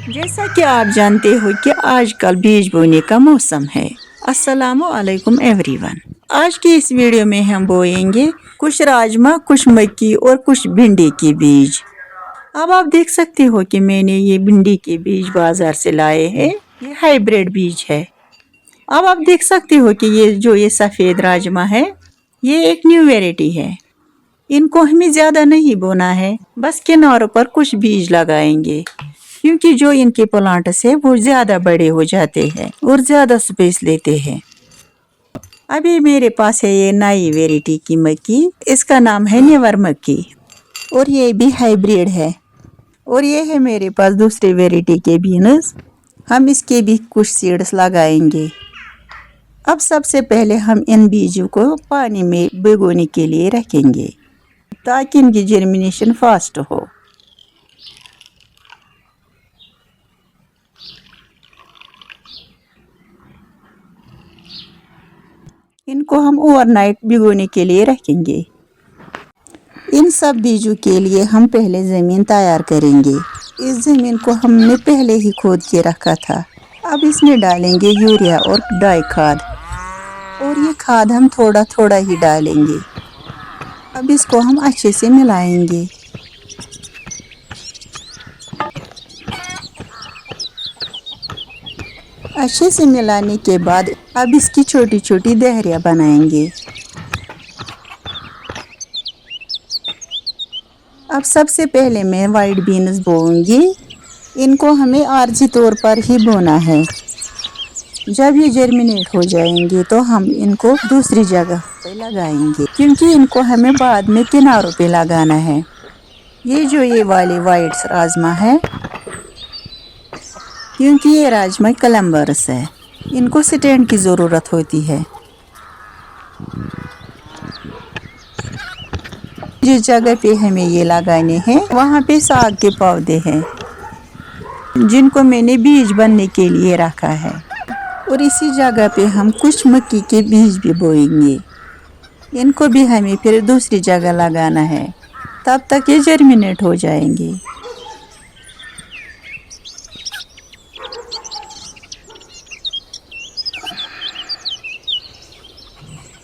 जैसा कि आप जानते हो कि आजकल बीज बोने का मौसम है। अस्सलामु अलैकुम एवरीवन। आज की इस वीडियो में हम बोएंगे कुछ राजमा, कुछ मक्की और कुछ भिंडी के बीज। अब आप देख सकते हो कि मैंने ये भिंडी के बीज बाजार से लाए हैं। ये हाइब्रिड बीज है। अब आप देख सकते हो कि ये सफ़ेद राजमा है, ये एक न्यू वेराइटी है। इनको हमें ज़्यादा नहीं बोना है, बस किनारों पर कुछ बीज लगाएंगे, क्योंकि जो इनके प्लांट्स है वो ज़्यादा बड़े हो जाते हैं और ज़्यादा स्पेस लेते हैं। अभी मेरे पास है ये नई वेराइटी की मक्की, इसका नाम है नेवर मक्की और ये भी हाइब्रिड है। और ये है मेरे पास दूसरी वेराइटी के बीन्स, हम इसके भी कुछ सीड्स लगाएंगे। अब सबसे पहले हम इन बीजों को पानी में भिगोने के लिए रखेंगे ताकि इनकी जर्मिनेशन फास्ट हो। इनको हम ओवरनाइट भिगोने के लिए रखेंगे। इन सब बीजों के लिए हम पहले ज़मीन तैयार करेंगे। इस ज़मीन को हमने पहले ही खोद के रखा था। अब इसमें डालेंगे यूरिया और डाई खाद, और ये खाद हम थोड़ा थोड़ा ही डालेंगे। अब इसको हम अच्छे से मिलाएंगे। अच्छे से मिलाने के बाद अब इसकी छोटी छोटी दहरियाँ बनाएंगे। अब सबसे पहले मैं वाइट बीन्स बोऊंगी। इनको हमें आर्जी तौर पर ही बोना है। जब ये जर्मिनेट हो जाएंगे तो हम इनको दूसरी जगह पे लगाएंगे, क्योंकि इनको हमें बाद में किनारों पे लगाना है। ये वाले वाइट राजमा है, क्योंकि ये राजमा कलम्बर्स है, इनको स्टैंड की ज़रूरत होती है। जिस जगह पे हमें ये लगाने हैं वहाँ पे साग के पौधे हैं, जिनको मैंने बीज बनने के लिए रखा है। और इसी जगह पे हम कुछ मक्की के बीज भी बोएंगे। इनको भी हमें फिर दूसरी जगह लगाना है, तब तक ये जर्मिनेट हो जाएंगे।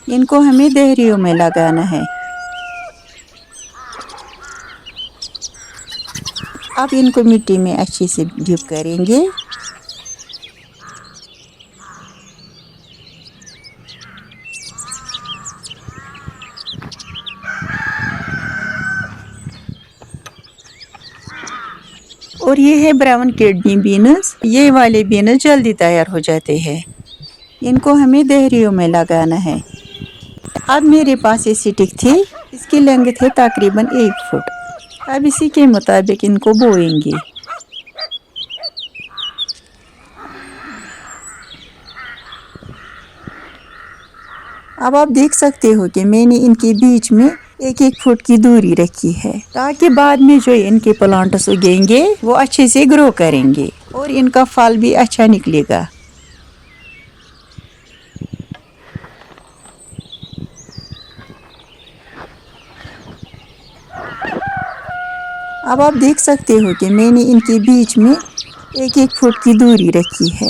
इनको हमें दहरियों में लगाना है। अब इनको मिट्टी में अच्छे से डिप करेंगे। और ये है ब्राउन किडनी बीन्स। ये वाले बीन्स जल्दी तैयार हो जाते हैं। इनको हमें दहरियों में लगाना है। अब मेरे पास ये स्टिक थी, इसकी लेंथ है तकरीबन 1 फुट। अब इसी के मुताबिक इनको बोएंगे। अब आप देख सकते हो कि मैंने इनके बीच में 1-1 फुट की दूरी रखी है, ताकि बाद में जो इनके प्लांट्स उगेंगे वो अच्छे से ग्रो करेंगे और इनका फल भी अच्छा निकलेगा। अब आप देख सकते हो कि मैंने इनके बीच में 1-1 फुट की दूरी रखी है।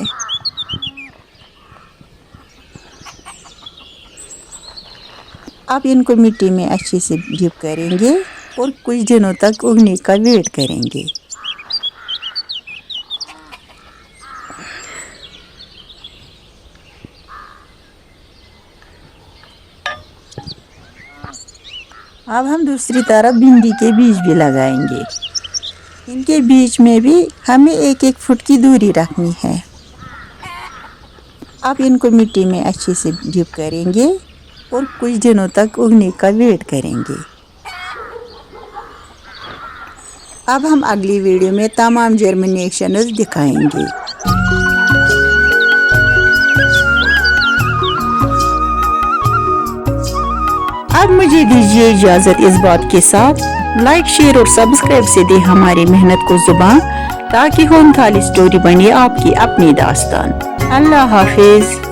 अब इनको मिट्टी में अच्छे से डिप करेंगे और कुछ दिनों तक उगने का वेट करेंगे। अब हम दूसरी तरफ भिंडी के बीज भी लगाएंगे। इनके बीच में भी हमें 1-1 फुट की दूरी रखनी है। अब इनको मिट्टी में अच्छे से डिप करेंगे और कुछ दिनों तक उगने का वेट करेंगे। अब हम अगली वीडियो में तमाम जर्मिनेशंस दिखाएंगे। अब मुझे दीजिए इजाज़त इस बात के साथ, लाइक, शेयर और सब्सक्राइब से दे हमारी मेहनत को जुबान, ताकि होम थाली स्टोरी बने आपकी अपनी दास्तान। अल्लाह हाफिज।